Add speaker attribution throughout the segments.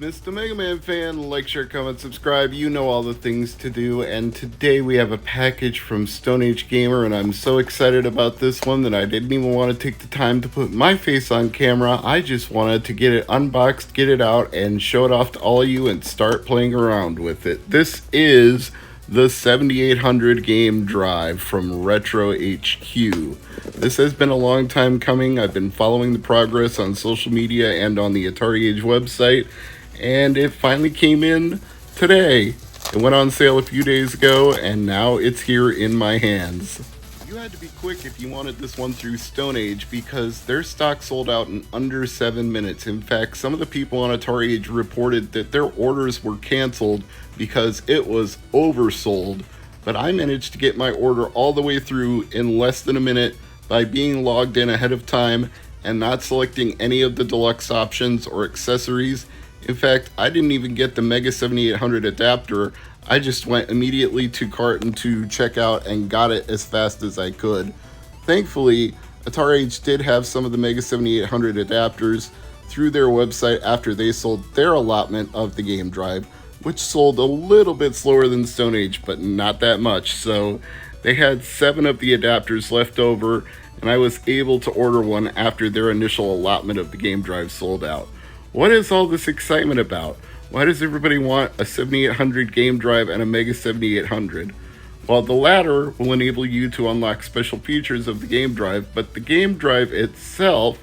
Speaker 1: Mr. MegaManFan, like, share, comment, subscribe, you know all the things to do, and today we have a package from Stone Age Gamer, and I'm so excited about this one that I didn't even want to take the time to put my face on camera. I just wanted to get it unboxed, get it out, and show it off to all of you and start playing around with it. This is the 7800 GameDrive from RetroHQ. This has been a long time coming. I've been following the progress on social media and on the Atari Age website, and it finally came in today. It went on sale a few days ago, and now it's here in my hands. You had to be quick if you wanted this one through Stone Age because their stock sold out in under 7 minutes. In fact, some of the people on Atari Age reported that their orders were canceled because it was oversold, but I managed to get my order all the way through in less than a minute by being logged in ahead of time and not selecting any of the deluxe options or accessories. In fact, I didn't even get the Mega 7800 adapter. I just went immediately to Carton to check out and got it as fast as I could. Thankfully, Atari Age did have some of the Mega 7800 adapters through their website after they sold their allotment of the GameDrive, which sold a little bit slower than Stone Age, but not that much. So they had 7 of the adapters left over, and I was able to order one after their initial allotment of the GameDrive sold out. What is all this excitement about? Why does everybody want a 7800 GameDrive and a Mega 7800? Well, the latter will enable you to unlock special features of the GameDrive, but the GameDrive itself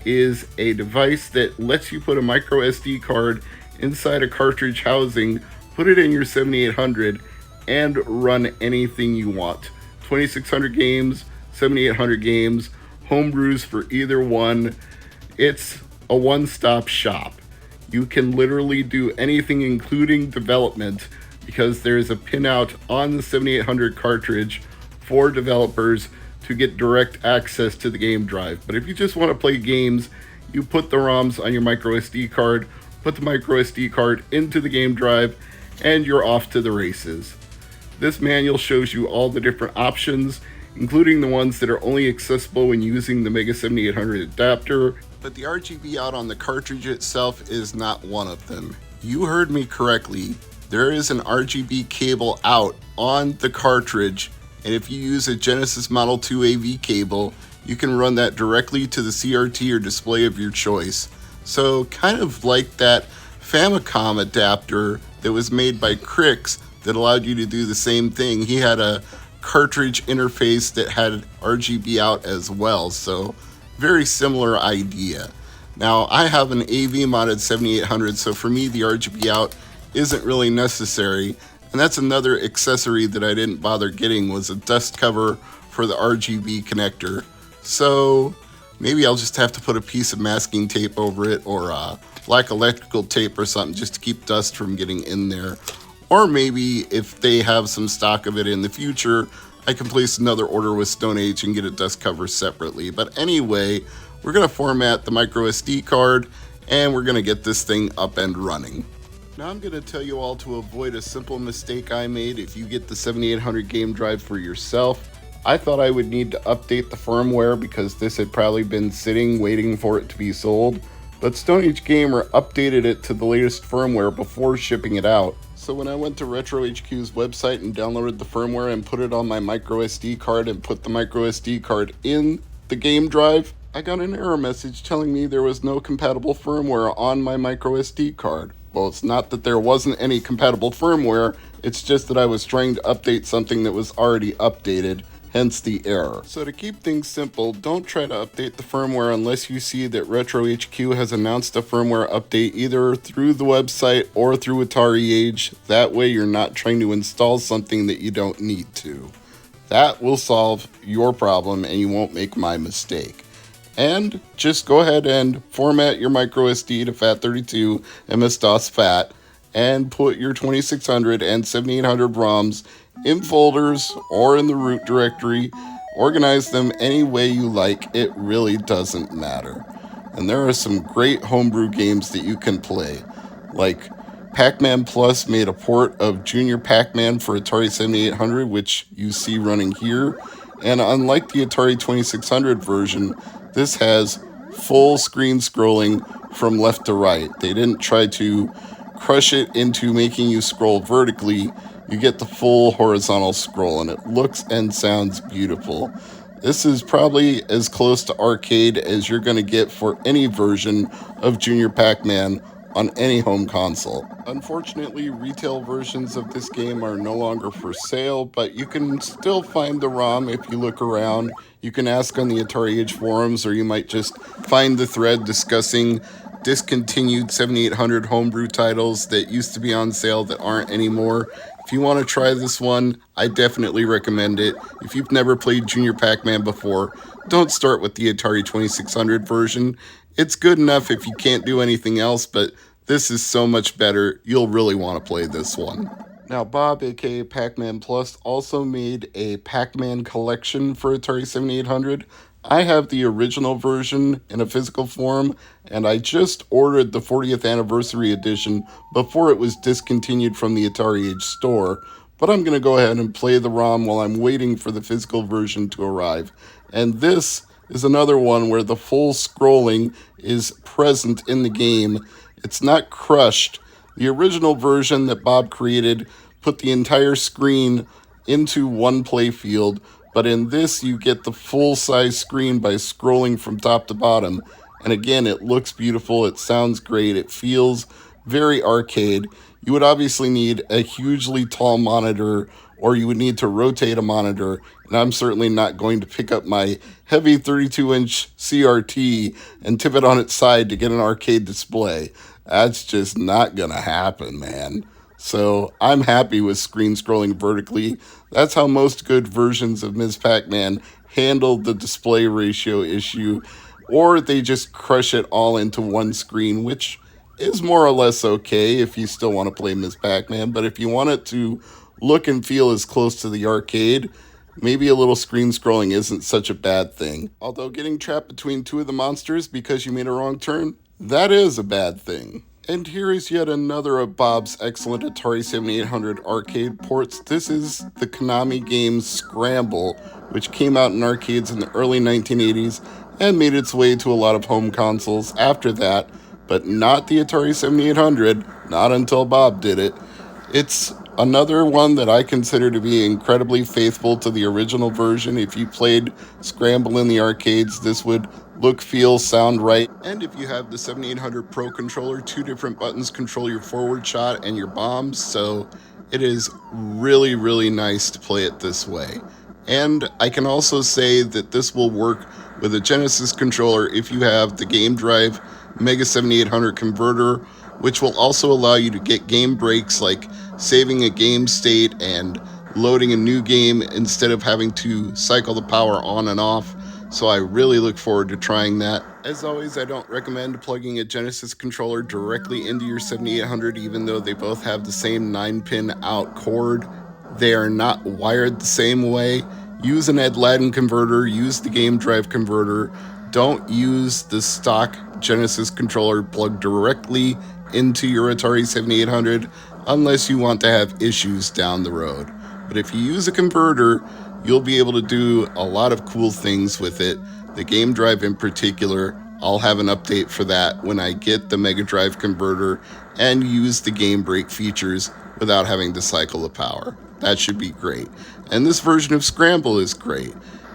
Speaker 1: is a device that lets you put a micro SD card inside a cartridge housing, put it in your 7800, and run anything you want. 2600 games, 7800 games, homebrews for either one. It's a one-stop shop. You can literally do anything, including development, because there's a pinout on the 7800 cartridge for developers to get direct access to the GameDrive. But if you just want to play games, you put the ROMs on your micro SD card, put the micro SD card into the GameDrive, and you're off to the races. This manual shows you all the different options, including the ones that are only accessible when using the Mega 7800 adapter, but the Rgb out on the cartridge itself is not one of them. You heard me correctly. There is an Rgb cable out on the cartridge, and if you use a Genesis Model 2 AV cable, you can run that directly to the CRT or display of your choice. So kind of like that Famicom adapter that was made by Crix that allowed you to do the same thing. He had a cartridge interface that had Rgb out as well, so very similar idea. Now, I have an AV modded 7800, so for me the Rgb out isn't really necessary, and that's another accessory that I didn't bother getting, was a dust cover for the Rgb connector. So maybe I'll just have to put a piece of masking tape over it, or black electrical tape or something, just to keep dust from getting in there. Or maybe if they have some stock of it in the future, I can place another order with Stone Age and get a dust cover separately. But anyway, we're going to format the micro SD card, and we're going to get this thing up and running. Now I'm going to tell you all to avoid a simple mistake I made if you get the 7800 GameDrive for yourself. I thought I would need to update the firmware because this had probably been sitting waiting for it to be sold, but Stone Age Gamer updated it to the latest firmware before shipping it out. So when I went to RetroHQ's website and downloaded the firmware and put it on my micro SD card and put the micro SD card in the GameDrive, I got an error message telling me there was no compatible firmware on my micro SD card. Well, it's not that there wasn't any compatible firmware, it's just that I was trying to update something that was already updated, hence the error. So to keep things simple, don't try to update the firmware unless you see that RetroHQ has announced a firmware update either through the website or through Atari Age. That way you're not trying to install something that you don't need to. That will solve your problem and you won't make my mistake. And just go ahead and format your micro SD to FAT32 MS-DOS FAT and put your 2600 and 7800 ROMs in folders or in the root directory. Organize them any way you like, it really doesn't matter. And there are some great homebrew games that you can play, like Pac-Man Plus made a port of Junior Pac-Man for Atari 7800, which you see running here, and unlike the Atari 2600 version, this has full screen scrolling from left to right. They didn't try to crush it into making you scroll vertically. You get the full horizontal scroll, and it looks and sounds beautiful. This is probably as close to arcade as you're going to get for any version of Junior Pac-Man on any home console. Unfortunately, retail versions of this game are no longer for sale, but you can still find the ROM if you look around. You can ask on the Atari Age forums, or you might just find the thread discussing discontinued 7800 homebrew titles that used to be on sale that aren't anymore. If you want to try this one, I definitely recommend it. If you've never played Junior Pac-Man before, don't start with the Atari 2600 version. It's good enough if you can't do anything else, but this is so much better. You'll really want to play this one. Now, Bob, aka Pac-Man Plus, also made a Pac-Man collection for Atari 7800. I have the original version in a physical form, and I just ordered the 40th anniversary edition before it was discontinued from the Atari Age store. But I'm going to go ahead and play the ROM while I'm waiting for the physical version to arrive. And this is another one where the full scrolling is present in the game. It's not crushed. The original version that Bob created put the entire screen into one playfield, but in this you get the full-size screen by scrolling from top to bottom. And again, it looks beautiful, it sounds great, it feels very arcade. You would obviously need a hugely tall monitor, or you would need to rotate a monitor, and I'm certainly not going to pick up my heavy 32-inch CRT and tip it on its side to get an arcade display. That's just not gonna happen, man. So I'm happy with screen scrolling vertically. That's how most good versions of Ms. Pac-Man handled the display ratio issue, or they just crush it all into one screen, which is more or less okay if you still want to play Ms. Pac-Man. But if you want it to look and feel as close to the arcade, maybe a little screen scrolling isn't such a bad thing. Although getting trapped between two of the monsters because you made a wrong turn, that is a bad thing. And here is yet another of Bob's excellent Atari 7800 arcade ports. This is the Konami game Scramble, which came out in arcades in the early 1980s and made its way to a lot of home consoles after that, but not the Atari 7800, not until Bob did it. It's another one that I consider to be incredibly faithful to the original version. If you played Scramble in the arcades, this would look, feel, sound right. And if you have the 7800 Pro controller, two different buttons control your forward shot and your bombs, so it is really, really nice to play it this way. And I can also say that this will work with a Genesis controller if you have the GameDrive Mega 7800 converter, which will also allow you to get game breaks like saving a game state and loading a new game instead of having to cycle the power on and off. So I really look forward to trying that. As always, I don't recommend plugging a Genesis controller directly into your 7800, even though they both have the same 9-pin out cord. They are not wired the same way. Use an Ed Ladin converter, use the GameDrive converter. Don't use the stock Genesis controller plugged directly into your Atari 7800 unless you want to have issues down the road. But if you use a converter, you'll be able to do a lot of cool things with it. The GameDrive in particular, I'll have an update for that when I get the MegaDrive converter and use the game break features without having to cycle the power. That should be great. And this version of Scramble is great.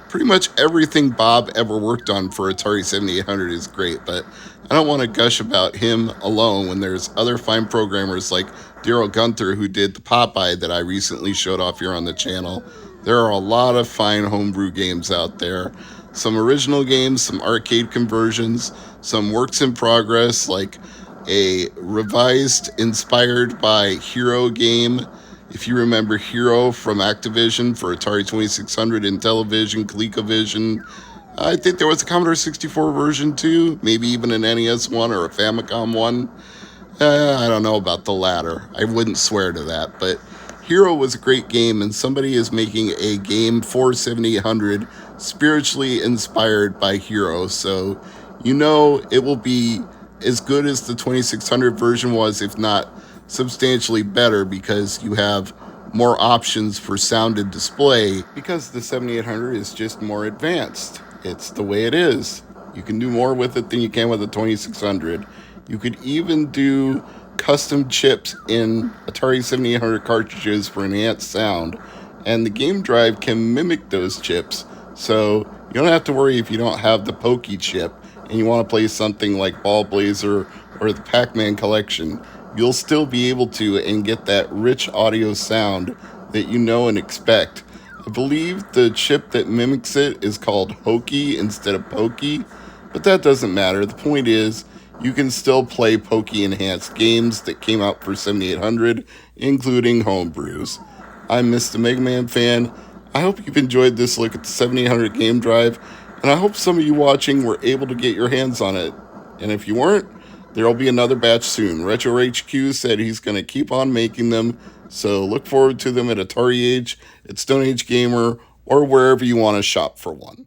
Speaker 1: Pretty much everything Bob ever worked on for Atari 7800 is great, but I don't want to gush about him alone when there's other fine programmers like Daryl Gunther, who did the Popeye that I recently showed off here on the channel. There are a lot of fine homebrew games out there. Some original games, some arcade conversions, some works in progress like a revised, inspired by Hero game. If you remember Hero from Activision for Atari 2600, Intellivision, ColecoVision. I think there was a Commodore 64 version too, maybe even an NES one or a Famicom one. I don't know about the latter. I wouldn't swear to that, but Hero was a great game, and somebody is making a game for 7800 spiritually inspired by Hero, so you know it will be as good as the 2600 version was, if not substantially better, because you have more options for sound and display, because the 7800 is just more advanced. It's the way it is. You can do more with it than you can with a 2600. You could even do custom chips in Atari 7800 cartridges for enhanced sound, and the GameDrive can mimic those chips, so you don't have to worry if you don't have the Pokey chip and you want to play something like Ball Blazer or the Pac-Man collection. You'll still be able to and get that rich audio sound that you know and expect. I believe the chip that mimics it is called Hokey instead of Pokey, but that doesn't matter. The point is, you can still play Pokey enhanced games that came out for 7800, including Homebrews. I'm Mr. MegaManFan. I hope you've enjoyed this look at the 7800 GameDrive, and I hope some of you watching were able to get your hands on it. And if you weren't, there'll be another batch soon. RetroHQ said he's going to keep on making them, so look forward to them at Atari Age, at Stone Age Gamer, or wherever you want to shop for one.